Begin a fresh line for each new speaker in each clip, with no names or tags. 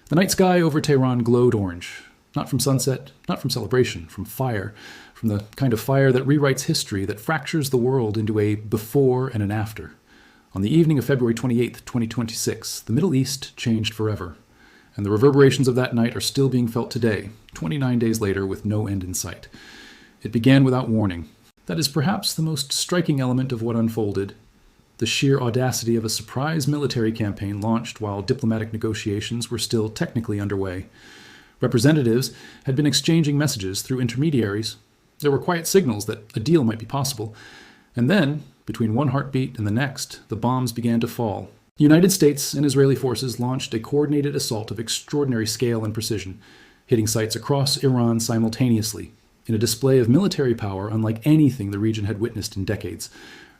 The night sky over Tehran glowed orange, not from sunset, not from celebration, from fire, from the kind of fire that rewrites history, that fractures the world into a before and an after. On the evening of February 28, 2026, the Middle East changed forever, and the reverberations of that night are still being felt today, 29 days later, with no end in sight. It began without warning. That is perhaps the most striking element of what unfolded. The sheer audacity of a surprise military campaign launched while diplomatic negotiations were still technically underway. Representatives had been exchanging messages through intermediaries. There were quiet signals that a deal might be possible. And then, between one heartbeat and the next, the bombs began to fall. United States and Israeli forces launched a coordinated assault of extraordinary scale and precision, hitting sites across Iran simultaneously, in a display of military power unlike anything the region had witnessed in decades.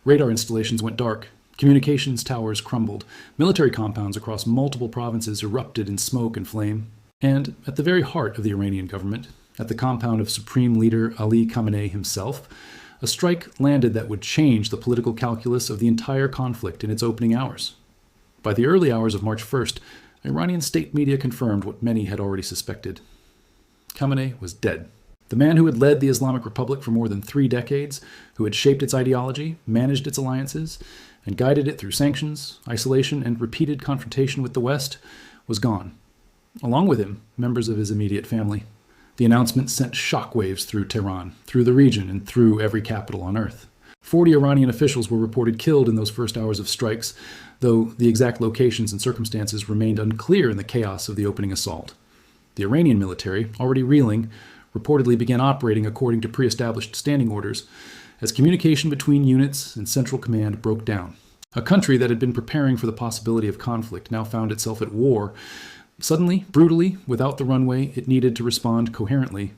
Radar installations went dark, communications towers crumbled, military compounds across multiple provinces erupted in smoke and flame. And at the very heart of the Iranian government, at the compound of Supreme Leader Ali Khamenei himself, a strike landed that would change the political calculus of the entire conflict in its opening hours. By the early hours of March 1st, Iranian state media confirmed what many had already suspected. Khamenei was dead. The man who had led the Islamic Republic for more than 3 decades, who had shaped its ideology, managed its alliances, and guided it through sanctions, isolation, and repeated confrontation with the West, was gone. Along with him, members of his immediate family. The announcement sent shockwaves through Tehran, through the region, and through every capital on earth. 40 Iranian officials were reported killed in those first hours of strikes, though the exact locations and circumstances remained unclear in the chaos of the opening assault. The Iranian military, already reeling, reportedly began operating according to pre-established standing orders as communication between units and central command broke down. A country that had been preparing for the possibility of conflict now found itself at war. Suddenly, brutally, without the runway it needed to respond coherently.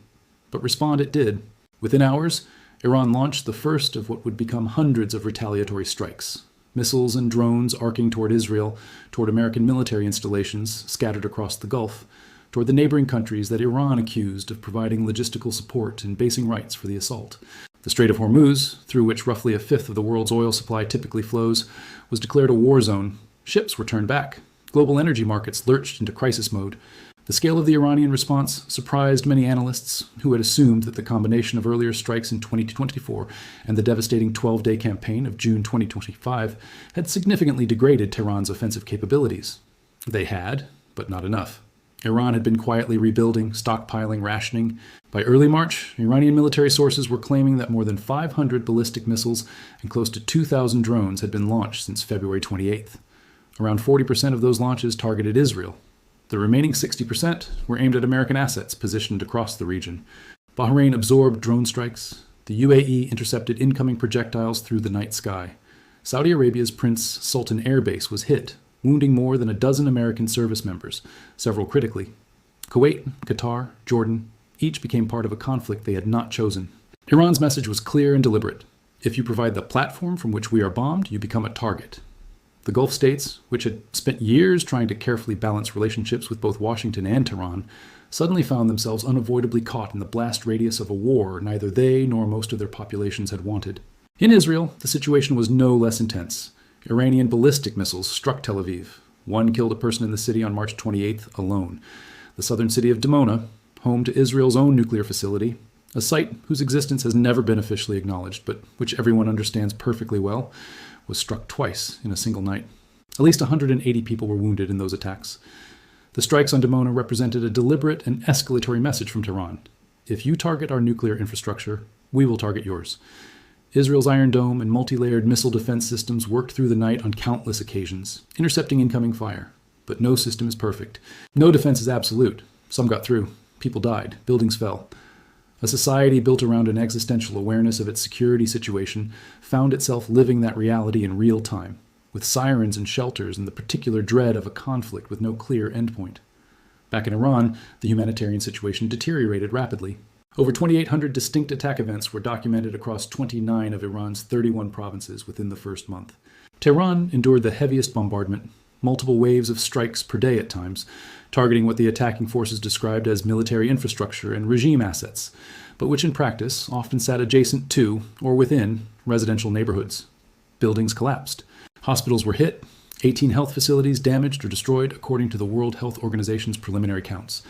But respond it did. Within hours, Iran launched the first of what would become hundreds of retaliatory strikes. Missiles and drones arcing toward Israel, toward American military installations scattered across the Gulf, toward the neighboring countries that Iran accused of providing logistical support and basing rights for the assault. The Strait of Hormuz, through which roughly a fifth of the world's oil supply typically flows, was declared a war zone. Ships were turned back. Global energy markets lurched into crisis mode. The scale of the Iranian response surprised many analysts who had assumed that the combination of earlier strikes in 2024 and the devastating 12-day campaign of June 2025 had significantly degraded Tehran's offensive capabilities. They had, but not enough. Iran had been quietly rebuilding, stockpiling, rationing. By early March, Iranian military sources were claiming that more than 500 ballistic missiles and close to 2,000 drones had been launched since February 28th. Around 40% of those launches targeted Israel. The remaining 60% were aimed at American assets positioned across the region. Bahrain absorbed drone strikes. The UAE intercepted incoming projectiles through the night sky. Saudi Arabia's Prince Sultan Air Base was hit, wounding more than a dozen American service members, several critically. Kuwait, Qatar, Jordan, each became part of a conflict they had not chosen. Iran's message was clear and deliberate. If you provide the platform from which we are bombed, you become a target. The Gulf states, which had spent years trying to carefully balance relationships with both Washington and Tehran, suddenly found themselves unavoidably caught in the blast radius of a war neither they nor most of their populations had wanted. In Israel, the situation was no less intense. Iranian ballistic missiles struck Tel Aviv. One killed a person in the city on March 28th alone. The southern city of Dimona, home to Israel's own nuclear facility, a site whose existence has never been officially acknowledged, but which everyone understands perfectly well, was struck twice in a single night. At least 180 people were wounded in those attacks. The strikes on Dimona represented a deliberate and escalatory message from Tehran. If you target our nuclear infrastructure, we will target yours. Israel's Iron Dome and multi-layered missile defense systems worked through the night on countless occasions, intercepting incoming fire. But no system is perfect. No defense is absolute. Some got through. People died. Buildings fell. A society built around an existential awareness of its security situation found itself living that reality in real time, with sirens and shelters and the particular dread of a conflict with no clear endpoint. Back in Iran, the humanitarian situation deteriorated rapidly. Over 2,800 distinct attack events were documented across 29 of Iran's 31 provinces within the first month. Tehran endured the heaviest bombardment, multiple waves of strikes per day at times, targeting what the attacking forces described as military infrastructure and regime assets, but which in practice often sat adjacent to, or within, residential neighborhoods. Buildings collapsed. Hospitals were hit. 18 health facilities damaged or destroyed according to the World Health Organization's preliminary counts.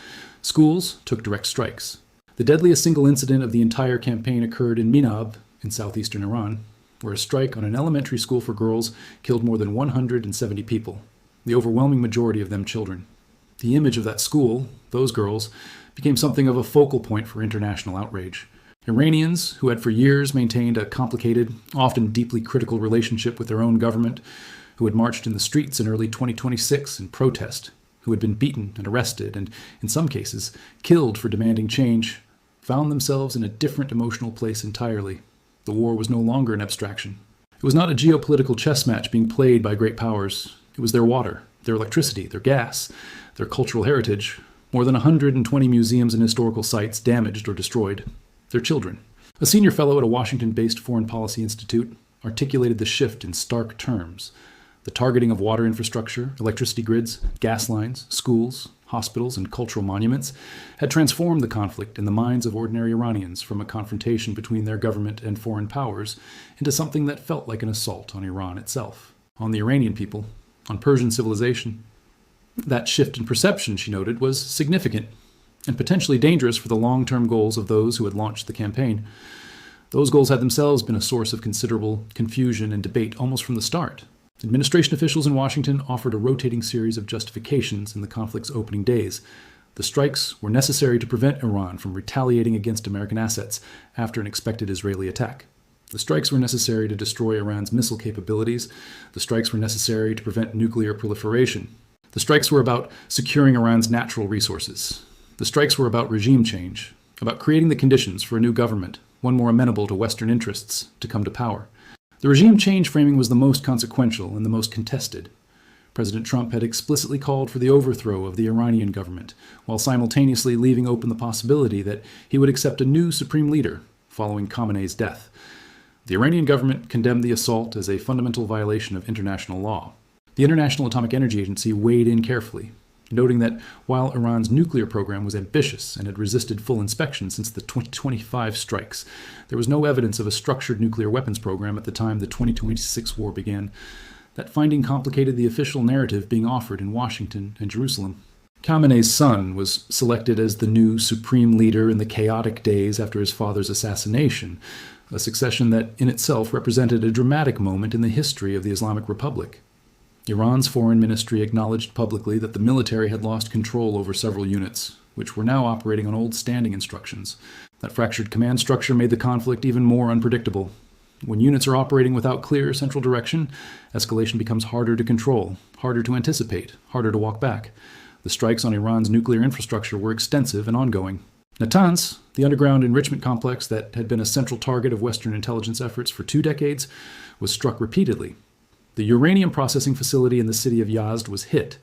Schools took direct strikes. The deadliest single incident of the entire campaign occurred in Minab, in southeastern Iran, where a strike on an elementary school for girls killed more than 170 people, the overwhelming majority of them children. The image of that school, those girls, became something of a focal point for international outrage. Iranians, who had for years maintained a complicated, often deeply critical relationship with their own government, who had marched in the streets in early 2026 in protest, who had been beaten and arrested and, in some cases, killed for demanding change, found themselves in a different emotional place entirely. The war was no longer an abstraction. It was not a geopolitical chess match being played by great powers. It was their water, their electricity, their gas, their cultural heritage, more than 120 museums and historical sites damaged or destroyed, their children. A senior fellow at a Washington-based foreign policy institute articulated the shift in stark terms. The targeting of water infrastructure, electricity grids, gas lines, schools, hospitals, and cultural monuments had transformed the conflict in the minds of ordinary Iranians from a confrontation between their government and foreign powers into something that felt like an assault on Iran itself, on the Iranian people, on Persian civilization. That shift in perception, she noted, was significant and potentially dangerous for the long-term goals of those who had launched the campaign. Those goals had themselves been a source of considerable confusion and debate almost from the start. Administration officials in Washington offered a rotating series of justifications in the conflict's opening days. The strikes were necessary to prevent Iran from retaliating against American assets after an expected Israeli attack. The strikes were necessary to destroy Iran's missile capabilities. The strikes were necessary to prevent nuclear proliferation. The strikes were about securing Iran's natural resources. The strikes were about regime change, about creating the conditions for a new government, one more amenable to Western interests, to come to power. The regime change framing was the most consequential and the most contested. President Trump had explicitly called for the overthrow of the Iranian government, while simultaneously leaving open the possibility that he would accept a new supreme leader following Khamenei's death. The Iranian government condemned the assault as a fundamental violation of international law. The International Atomic Energy Agency weighed in carefully, noting that while Iran's nuclear program was ambitious and had resisted full inspection since the 2025 strikes, there was no evidence of a structured nuclear weapons program at the time the 2026 war began. That finding complicated the official narrative being offered in Washington and Jerusalem. Khamenei's son was selected as the new supreme leader in the chaotic days after his father's assassination, a succession that in itself represented a dramatic moment in the history of the Islamic Republic. Iran's foreign ministry acknowledged publicly that the military had lost control over several units, which were now operating on old standing instructions. That fractured command structure made the conflict even more unpredictable. When units are operating without clear central direction, escalation becomes harder to control, harder to anticipate, harder to walk back. The strikes on Iran's nuclear infrastructure were extensive and ongoing. Natanz, the underground enrichment complex that had been a central target of Western intelligence efforts for 2 decades, was struck repeatedly. The uranium processing facility in the city of Yazd was hit.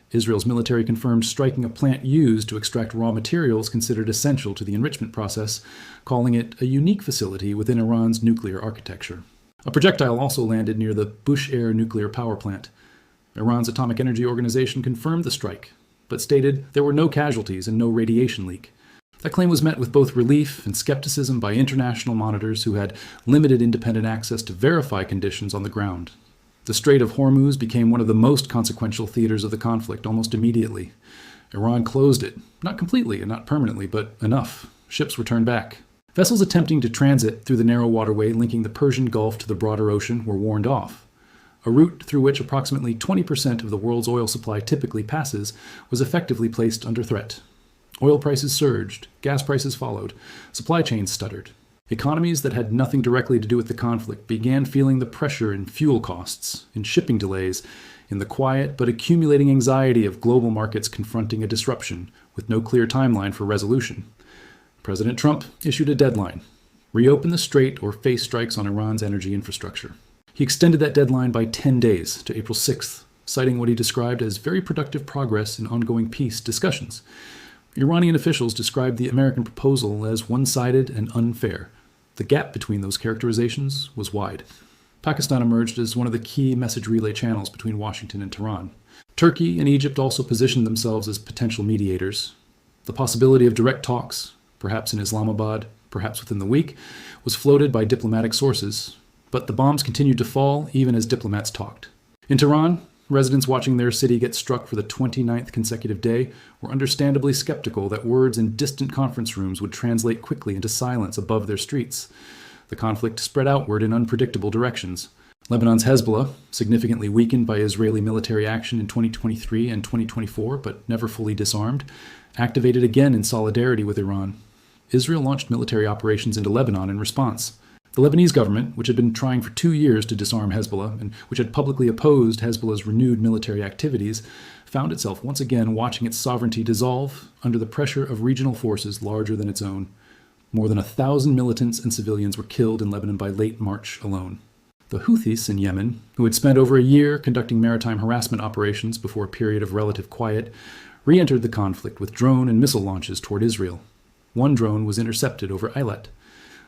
Israel's military confirmed striking a plant used to extract raw materials considered essential to the enrichment process, calling it a unique facility within Iran's nuclear architecture. A projectile also landed near the Bushehr nuclear power plant. Iran's Atomic Energy Organization confirmed the strike, but stated there were no casualties and no radiation leak. That claim was met with both relief and skepticism by international monitors who had limited independent access to verify conditions on the ground. The Strait of Hormuz became one of the most consequential theaters of the conflict almost immediately. Iran closed it, not completely and not permanently, but enough. Ships were turned back. Vessels attempting to transit through the narrow waterway linking the Persian Gulf to the broader ocean were warned off. A route through which approximately 20% of the world's oil supply typically passes was effectively placed under threat. Oil prices surged, gas prices followed, supply chains stuttered. Economies that had nothing directly to do with the conflict began feeling the pressure in fuel costs, in shipping delays, in the quiet but accumulating anxiety of global markets confronting a disruption with no clear timeline for resolution. President Trump issued a deadline: reopen the strait or face strikes on Iran's energy infrastructure. He extended that deadline by 10 days to April 6th, citing what he described as very productive progress in ongoing peace discussions. Iranian officials described the American proposal as one-sided and unfair. The gap between those characterizations was wide. Pakistan emerged as one of the key message relay channels between Washington and Tehran. Turkey and Egypt also positioned themselves as potential mediators. The possibility of direct talks, perhaps in Islamabad, perhaps within the week, was floated by diplomatic sources, but the bombs continued to fall even as diplomats talked. In Tehran, residents watching their city get struck for the 29th consecutive day were understandably skeptical that words in distant conference rooms would translate quickly into silence above their streets. The conflict spread outward in unpredictable directions. Lebanon's Hezbollah, significantly weakened by Israeli military action in 2023 and 2024 but never fully disarmed, activated again in solidarity with Iran. Israel launched military operations into Lebanon in response. The Lebanese government, which had been trying for 2 years to disarm Hezbollah and which had publicly opposed Hezbollah's renewed military activities, found itself once again watching its sovereignty dissolve under the pressure of regional forces larger than its own. More than 1,000 militants and civilians were killed in Lebanon by late March alone. The Houthis in Yemen, who had spent over a year conducting maritime harassment operations before a period of relative quiet, re-entered the conflict with drone and missile launches toward Israel. One drone was intercepted over Eilat.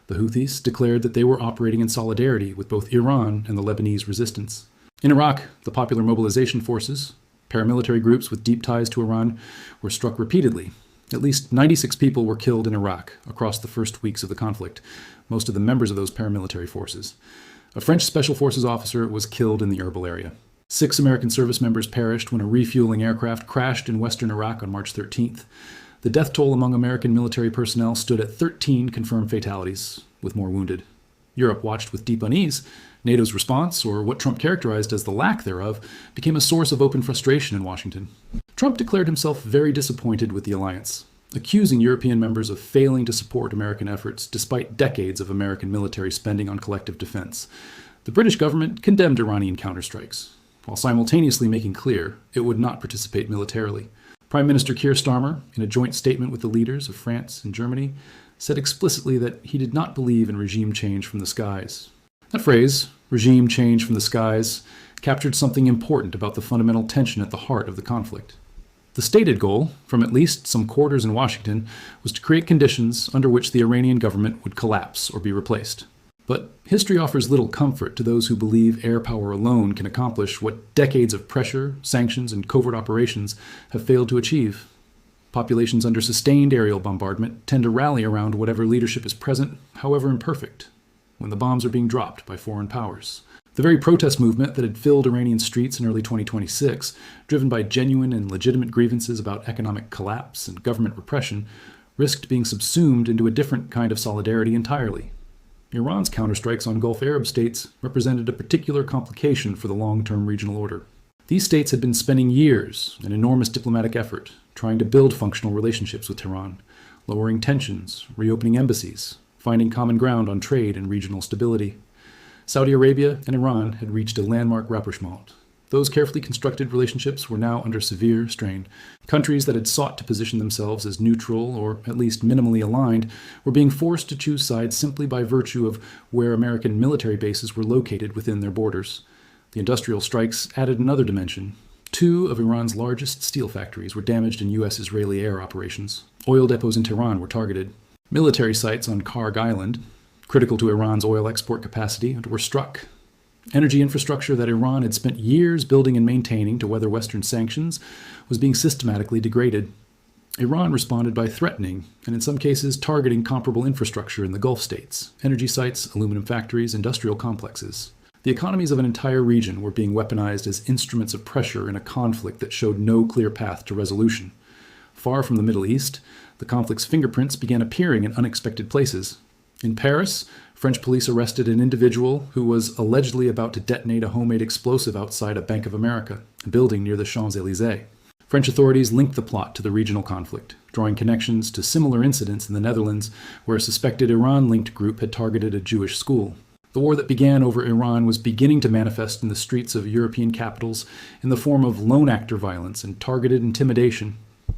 The Houthis declared that they were operating in solidarity with both Iran and the Lebanese resistance. In Iraq, the Popular Mobilization Forces, paramilitary groups with deep ties to Iran, were struck repeatedly. At least 96 people were killed in Iraq across the first weeks of the conflict, most of them members of those paramilitary forces. A French Special Forces officer was killed in the Erbil area. 6 American service members perished when a refueling aircraft crashed in western Iraq on March 13th. The death toll among American military personnel stood at 13 confirmed fatalities, with more wounded. Europe watched with deep unease. NATO's response, or what Trump characterized as the lack thereof, became a source of open frustration in Washington. Trump declared himself very disappointed with the alliance, accusing European members of failing to support American efforts despite decades of American military spending on collective defense. The British government condemned Iranian counterstrikes, while simultaneously making clear it would not participate militarily. Prime Minister Keir Starmer, in a joint statement with the leaders of France and Germany, said explicitly that he did not believe in regime change from the skies. That phrase, regime change from the skies, captured something important about the fundamental tension at the heart of the conflict. The stated goal, from at least some quarters in Washington, was to create conditions under which the Iranian government would collapse or be replaced. But history offers little comfort to those who believe air power alone can accomplish what decades of pressure, sanctions, and covert operations have failed to achieve. Populations under sustained aerial bombardment tend to rally around whatever leadership is present, however imperfect, when the bombs are being dropped by foreign powers. The very protest movement that had filled Iranian streets in early 2026, driven by genuine and legitimate grievances about economic collapse and government repression, risked being subsumed into a different kind of solidarity entirely. Iran's counterstrikes on Gulf Arab states represented a particular complication for the long-term regional order. These states had been spending years, an enormous diplomatic effort, trying to build functional relationships with Tehran, lowering tensions, reopening embassies, finding common ground on trade and regional stability. Saudi Arabia and Iran had reached a landmark rapprochement. Those carefully constructed relationships were now under severe strain. Countries that had sought to position themselves as neutral, or at least minimally aligned, were being forced to choose sides simply by virtue of where American military bases were located within their borders. The industrial strikes added another dimension. 2 of Iran's largest steel factories were damaged in U.S.-Israeli air operations. Oil depots in Tehran were targeted. Military sites on Karg Island, critical to Iran's oil export capacity, were struck. Energy infrastructure that Iran had spent years building and maintaining to weather Western sanctions was being systematically degraded. Iran responded by threatening, and in some cases targeting comparable infrastructure in the Gulf states, energy sites, aluminum factories, industrial complexes. The economies of an entire region were being weaponized as instruments of pressure in a conflict that showed no clear path to resolution. Far from the Middle East, the conflict's fingerprints began appearing in unexpected places. In Paris, French police arrested an individual who was allegedly about to detonate a homemade explosive outside a Bank of America, a building near the Champs-Élysées. French authorities linked the plot to the regional conflict, drawing connections to similar incidents in the Netherlands, where a suspected Iran-linked group had targeted a Jewish school. The war that began over Iran was beginning to manifest in the streets of European capitals in the form of lone actor violence and targeted intimidation.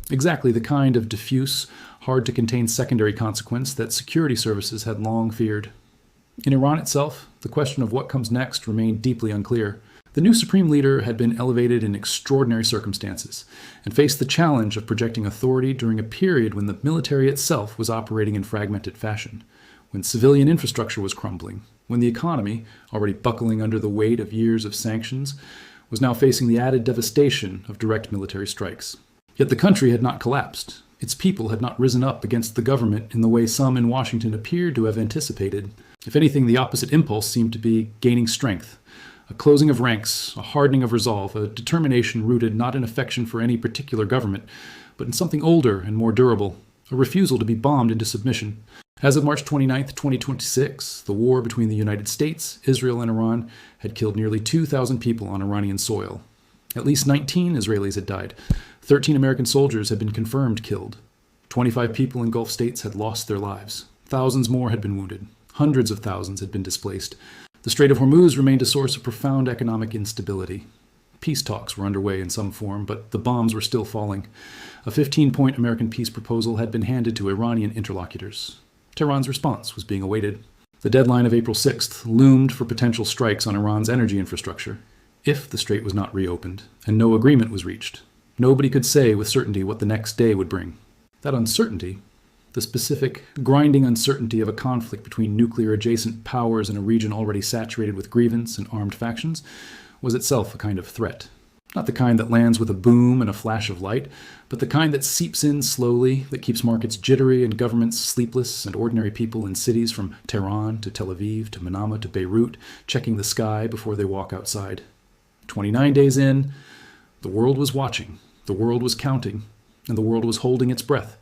Exactly the kind of diffuse, hard-to-contain secondary consequence that security services had long feared. In Iran itself, the question of what comes next remained deeply unclear. The new supreme leader had been elevated in extraordinary circumstances and faced the challenge of projecting authority during a period when the military itself was operating in fragmented fashion, when civilian infrastructure was crumbling, when the economy, already buckling under the weight of years of sanctions, was now facing the added devastation of direct military strikes. Yet the country had not collapsed. Its people had not risen up against the government in the way some in Washington appeared to have anticipated. If anything, the opposite impulse seemed to be gaining strength. A closing of ranks, a hardening of resolve, a determination rooted not in affection for any particular government, but in something older and more durable, a refusal to be bombed into submission. As of March 29, 2026, the war between the United States, Israel, and Iran had killed nearly 2,000 people on Iranian soil. At least 19 Israelis had died. 13 American soldiers had been confirmed killed. 25 people in Gulf states had lost their lives. Thousands more had been wounded. Hundreds of thousands had been displaced. The Strait of Hormuz remained a source of profound economic instability. Peace talks were underway in some form, but the bombs were still falling. A 15-point American peace proposal had been handed to Iranian interlocutors. Tehran's response was being awaited. The deadline of April 6th loomed for potential strikes on Iran's energy infrastructure, if the strait was not reopened, and no agreement was reached. Nobody could say with certainty what the next day would bring. That uncertainty, the specific, grinding uncertainty of a conflict between nuclear-adjacent powers in a region already saturated with grievance and armed factions, was itself a kind of threat. Not the kind that lands with a boom and a flash of light, but the kind that seeps in slowly, that keeps markets jittery and governments sleepless and ordinary people in cities from Tehran to Tel Aviv to Manama to Beirut checking the sky before they walk outside. 29 days in, the world was watching, the world was counting, and the world was holding its breath.